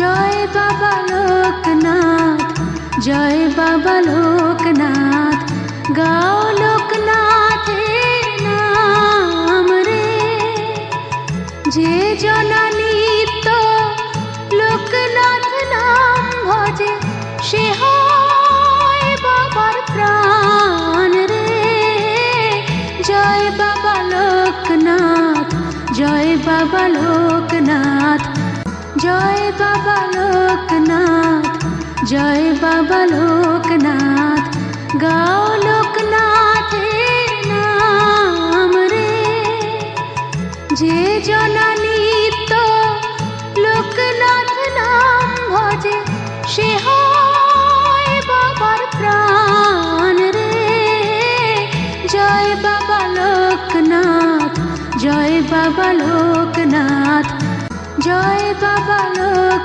জয় বাবা লোকনাথ, জয় বাবা লোকনাথ, গাও লোকনাথের নাম রে। যে জনা নিত্য লোকনাথ নাম ভজে, সে হয় বাবার প্রাণ রে। জয় বাবা লোকনাথ, জয় বাবা লোকনাথ, জয় বাবা লোকনাথ, জয় বাবা লোকনাথ, গাও লোকনাথের নাম রে। যে জনা নিত্য লোকনাথ নাম ভজে, সে হয় বাবার প্রাণ রে। জয় বাবা লোকনাথ, জয় বাবা লোকনাথ, জয় বাবা লোকনাথ,